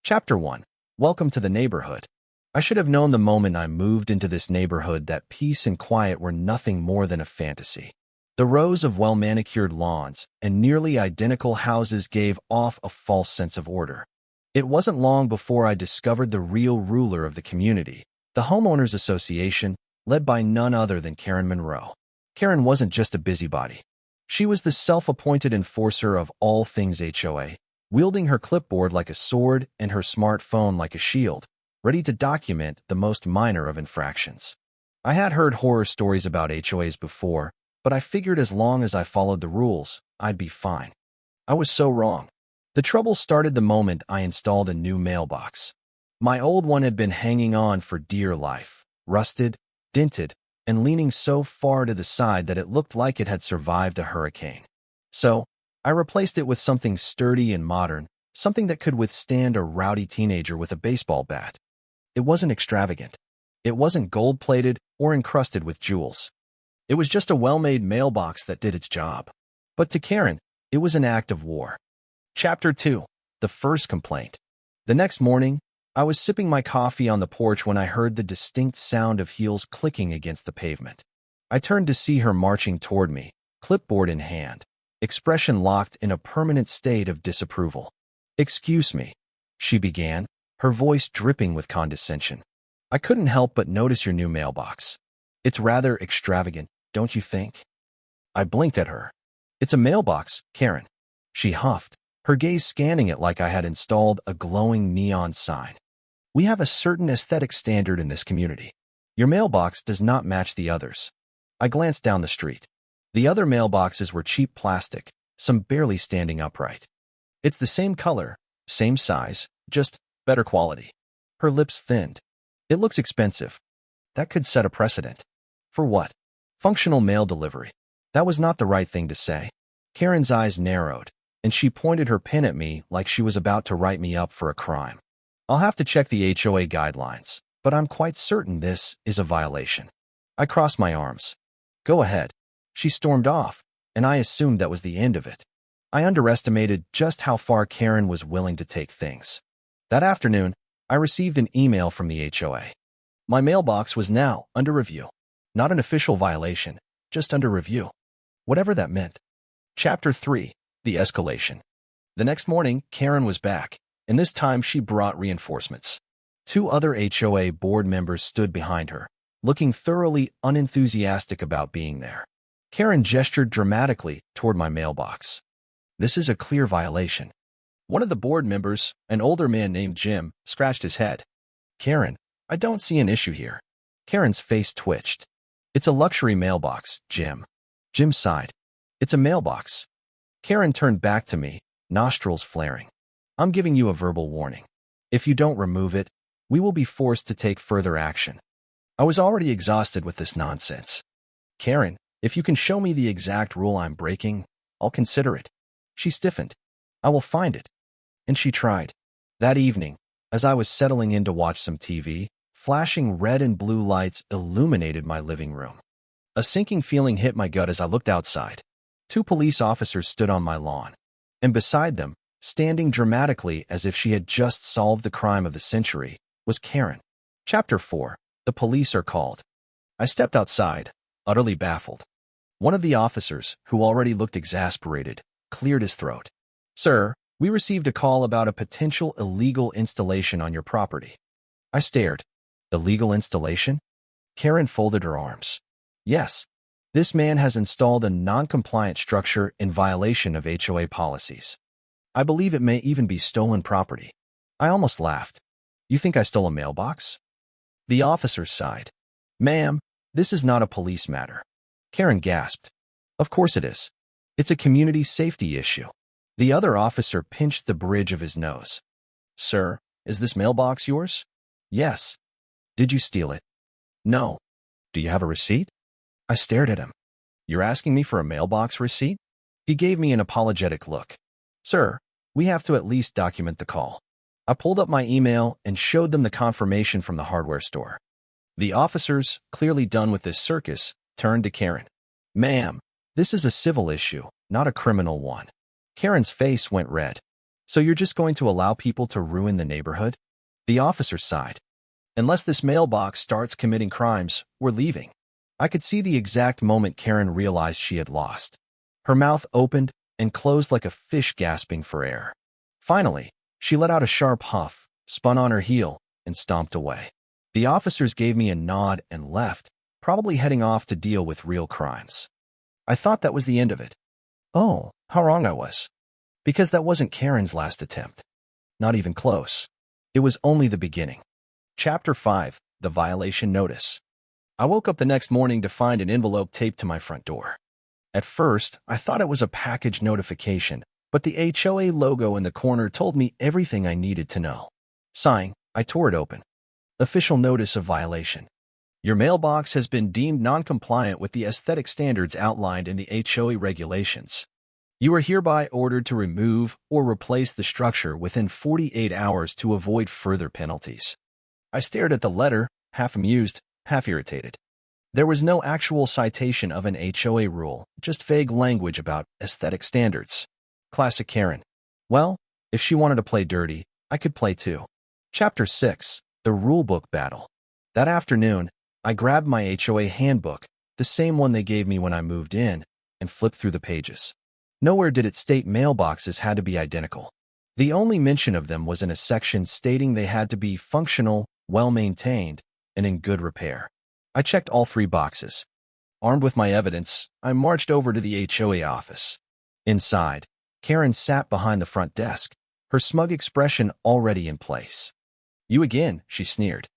Chapter 1. Welcome to the neighborhood. I should have known the moment I moved into this neighborhood that peace and quiet were nothing more than a fantasy. The rows of well-manicured lawns and nearly identical houses gave off a false sense of order. It wasn't long before I discovered the real ruler of the community, the Homeowners Association, led by none other than Karen Monroe. Karen wasn't just a busybody. She was the self-appointed enforcer of all things HOA, wielding her clipboard like a sword and her smartphone like a shield, ready to document the most minor of infractions. I had heard horror stories about HOAs before, but I figured as long as I followed the rules, I'd be fine. I was so wrong. The trouble started the moment I installed a new mailbox. My old one had been hanging on for dear life, rusted, dented, and leaning so far to the side that it looked like it had survived a hurricane. So, I replaced it with something sturdy and modern, something that could withstand a rowdy teenager with a baseball bat. It wasn't extravagant. It wasn't gold-plated or encrusted with jewels. It was just a well-made mailbox that did its job. But to Karen, it was an act of war. Chapter 2. The First Complaint. The next morning, I was sipping my coffee on the porch when I heard the distinct sound of heels clicking against the pavement. I turned to see her marching toward me, clipboard in hand, expression locked in a permanent state of disapproval. "Excuse me," she began, her voice dripping with condescension. "I couldn't help but notice your new mailbox. It's rather extravagant, don't you think?" I blinked at her. "It's a mailbox, Karen," she huffed, her gaze scanning it like I had installed a glowing neon sign. "We have a certain aesthetic standard in this community. Your mailbox does not match the others." I glanced down the street. The other mailboxes were cheap plastic, some barely standing upright. "It's the same color, same size, just better quality." Her lips thinned. "It looks expensive. That could set a precedent." "For what?" "Functional mail delivery." That was not the right thing to say. Karen's eyes narrowed, and she pointed her pen at me like she was about to write me up for a crime. "I'll have to check the HOA guidelines, but I'm quite certain this is a violation." I crossed my arms. "Go ahead." She stormed off, and I assumed that was the end of it. I underestimated just how far Karen was willing to take things. That afternoon, I received an email from the HOA. My mailbox was now under review. Not an official violation, just under review. Whatever that meant. Chapter 3. The Escalation. The next morning, Karen was back, and this time she brought reinforcements. 2 other HOA board members stood behind her, looking thoroughly unenthusiastic about being there. Karen gestured dramatically toward my mailbox. "This is a clear violation." One of the board members, an older man named Jim, scratched his head. "Karen, I don't see an issue here." Karen's face twitched. "It's a luxury mailbox, Jim." Jim sighed. "It's a mailbox." Karen turned back to me, nostrils flaring. "I'm giving you a verbal warning. If you don't remove it, we will be forced to take further action." I was already exhausted with this nonsense. "Karen, if you can show me the exact rule I'm breaking, I'll consider it." She stiffened. "I will find it." And she tried. That evening, as I was settling in to watch some TV, flashing red and blue lights illuminated my living room. A sinking feeling hit my gut as I looked outside. 2 police officers stood on my lawn, and beside them, standing dramatically as if she had just solved the crime of the century, was Karen. Chapter 4. The Police Are Called. I stepped outside, utterly baffled. One of the officers, who already looked exasperated, cleared his throat. "Sir, we received a call about a potential illegal installation on your property." I stared. "Illegal installation?" Karen folded her arms. "Yes. This man has installed a non-compliant structure in violation of HOA policies. I believe it may even be stolen property." I almost laughed. "You think I stole a mailbox?" The officer sighed. "Ma'am, this is not a police matter." Karen gasped. "Of course it is. It's a community safety issue." The other officer pinched the bridge of his nose. "Sir, is this mailbox yours?" "Yes." "Did you steal it?" "No." "Do you have a receipt?" I stared at him. "You're asking me for a mailbox receipt?" He gave me an apologetic look. "Sir, we have to at least document the call." I pulled up my email and showed them the confirmation from the hardware store. The officers, clearly done with this circus, turned to Karen. "Ma'am, this is a civil issue, not a criminal one." Karen's face went red. So you're just going to allow people to ruin the neighborhood? The officer sighed. Unless this mailbox starts committing crimes, we're leaving. I could see the exact moment Karen realized she had lost. Her mouth opened and closed like a fish gasping for air. Finally, she let out a sharp huff, spun on her heel, and stomped away. The officers gave me a nod and left, probably heading off to deal with real crimes. I thought that was the end of it. Oh, how wrong I was. Because that wasn't Karen's last attempt. Not even close. It was only the beginning. Chapter 5, The Violation Notice. I woke up the next morning to find an envelope taped to my front door. At first, I thought it was a package notification, but the HOA logo in the corner told me everything I needed to know. Sighing, I tore it open. Official Notice of Violation. Your mailbox has been deemed non-compliant with the aesthetic standards outlined in the HOA regulations. You are hereby ordered to remove or replace the structure within 48 hours to avoid further penalties. I stared at the letter, half amused, half irritated. There was no actual citation of an HOA rule, just vague language about aesthetic standards. Classic Karen. Well, if she wanted to play dirty, I could play too. Chapter 6, The Rulebook Battle. That afternoon, I grabbed my HOA handbook, the same one they gave me when I moved in, and flipped through the pages. Nowhere did it state mailboxes had to be identical. The only mention of them was in a section stating they had to be functional, well-maintained, and in good repair. I checked all 3 boxes. Armed with my evidence, I marched over to the HOA office. Inside, Karen sat behind the front desk, her smug expression already in place. You again, she sneered.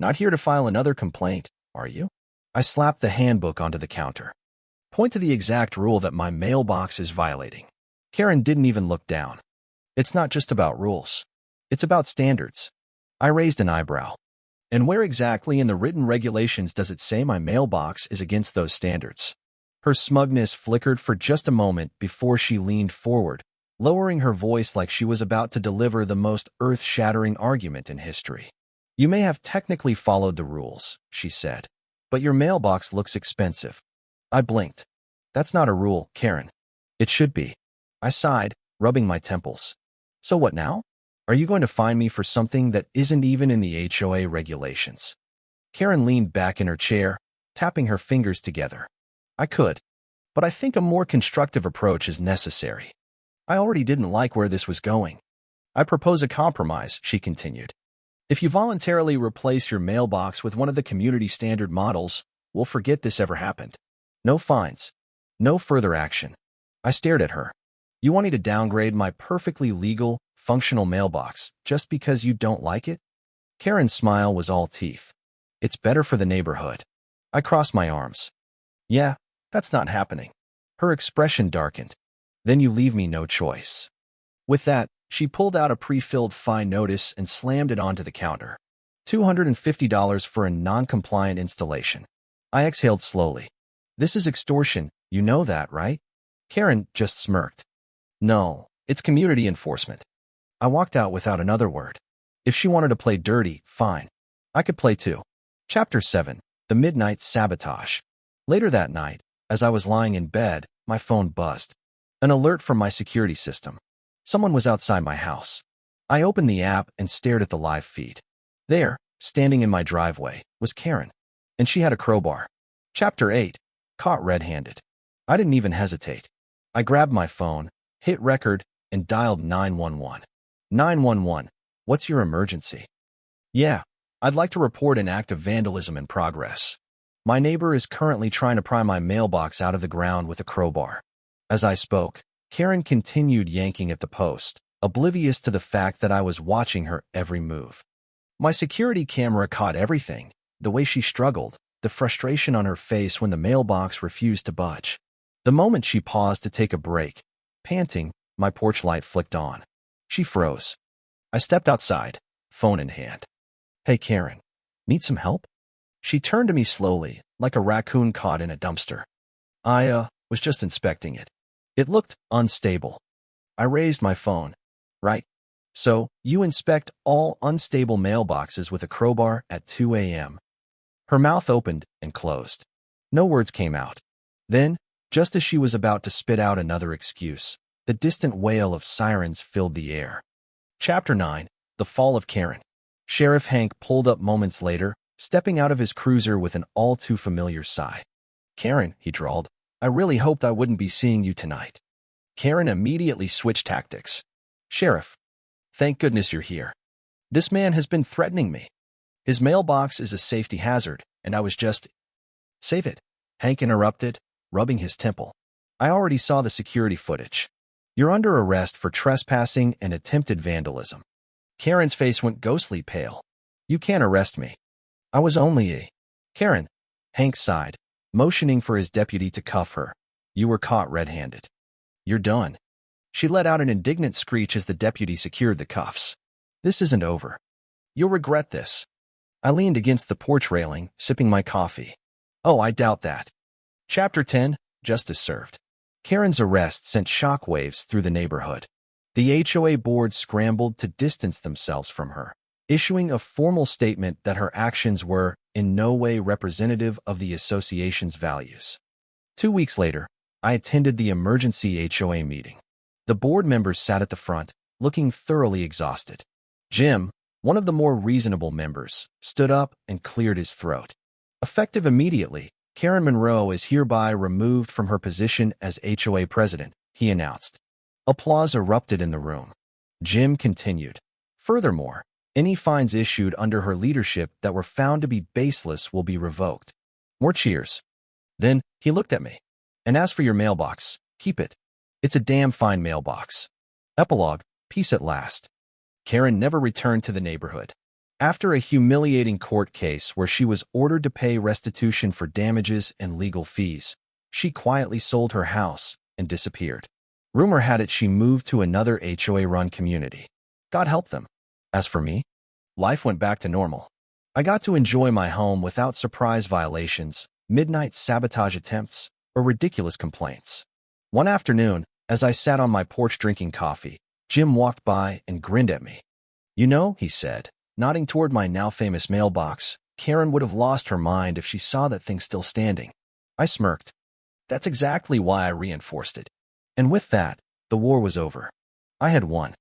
Not here to file another complaint, are you? I slapped the handbook onto the counter. Point to the exact rule that my mailbox is violating. Karen didn't even look down. It's not just about rules. It's about standards. I raised an eyebrow. And where exactly in the written regulations does it say my mailbox is against those standards? Her smugness flickered for just a moment before she leaned forward, lowering her voice like she was about to deliver the most earth-shattering argument in history. You may have technically followed the rules, she said, but your mailbox looks expensive. I blinked. That's not a rule, Karen. It should be. I sighed, rubbing my temples. So what now? Are you going to fine me for something that isn't even in the HOA regulations? Karen leaned back in her chair, tapping her fingers together. I could, but I think a more constructive approach is necessary. I already didn't like where this was going. I propose a compromise, she continued. If you voluntarily replace your mailbox with one of the community standard models, we'll forget this ever happened. No fines. No further action. I stared at her. You want me to downgrade my perfectly legal, functional mailbox just because you don't like it? Karen's smile was all teeth. It's better for the neighborhood. I crossed my arms. Yeah, that's not happening. Her expression darkened. Then you leave me no choice. With that, she pulled out a pre-filled fine notice and slammed it onto the counter. $250 for a non-compliant installation. I exhaled slowly. This is extortion, you know that, right? Karen just smirked. No, it's community enforcement. I walked out without another word. If she wanted to play dirty, fine. I could play too. Chapter 7, The Midnight Sabotage. Later that night, as I was lying in bed, my phone buzzed. An alert from my security system. Someone was outside my house. I opened the app and stared at the live feed. There, standing in my driveway, was Karen, and she had a crowbar. Chapter 8, Caught red-handed. I didn't even hesitate. I grabbed my phone, hit record, and dialed 911. 911, what's your emergency? Yeah, I'd like to report an act of vandalism in progress. My neighbor is currently trying to pry my mailbox out of the ground with a crowbar. As I spoke, Karen continued yanking at the post, oblivious to the fact that I was watching her every move. My security camera caught everything, the way she struggled, the frustration on her face when the mailbox refused to budge. The moment she paused to take a break, panting, my porch light flicked on. She froze. I stepped outside, phone in hand. Hey, Karen, need some help? She turned to me slowly, like a raccoon caught in a dumpster. I was just inspecting it. It looked unstable. I raised my phone. Right. So, you inspect all unstable mailboxes with a crowbar at 2 a.m. Her mouth opened and closed. No words came out. Then, just as she was about to spit out another excuse, The distant wail of sirens filled the air. Chapter 9. The Fall of Karen. Sheriff Hank pulled up moments later, stepping out of his cruiser with an all-too-familiar sigh. "Karen," he drawled, "I really hoped I wouldn't be seeing you tonight." Karen immediately switched tactics. "Sheriff, thank goodness you're here. This man has been threatening me. His mailbox is a safety hazard, and I was just—" "Save it," Hank interrupted, rubbing his temple. "I already saw the security footage. You're under arrest for trespassing and attempted vandalism." Karen's face went ghostly pale. "You can't arrest me. I was only a—" "Karen," Hank sighed, motioning for his deputy to cuff her. "You were caught red-handed. You're done." She let out an indignant screech as the deputy secured the cuffs. "This isn't over. You'll regret this." I leaned against the porch railing, sipping my coffee. "Oh, I doubt that." Chapter 10. Justice Served. Karen's arrest sent shockwaves through the neighborhood. The HOA board scrambled to distance themselves from her, issuing a formal statement that her actions were in no way representative of the association's values. 2 weeks later, I attended the emergency HOA meeting. The board members sat at the front, looking thoroughly exhausted. Jim, one of the more reasonable members, stood up and cleared his throat. "Effective immediately, Karen Monroe is hereby removed from her position as HOA president," he announced. Applause erupted in the room. Jim continued. "Furthermore, any fines issued under her leadership that were found to be baseless will be revoked." More cheers. Then he looked at me. "And as for your mailbox, keep it. It's a damn fine mailbox." Epilogue. Peace at last. Karen never returned to the neighborhood. After a humiliating court case where she was ordered to pay restitution for damages and legal fees, she quietly sold her house and disappeared. Rumor had it she moved to another HOA-run community. God help them. As for me, life went back to normal. I got to enjoy my home without surprise violations, midnight sabotage attempts, or ridiculous complaints. One afternoon, as I sat on my porch drinking coffee, Jim walked by and grinned at me. "You know," he said, nodding toward my now-famous mailbox, "Karen would have lost her mind if she saw that thing still standing." I smirked. "That's exactly why I reinforced it." And with that, the war was over. I had won.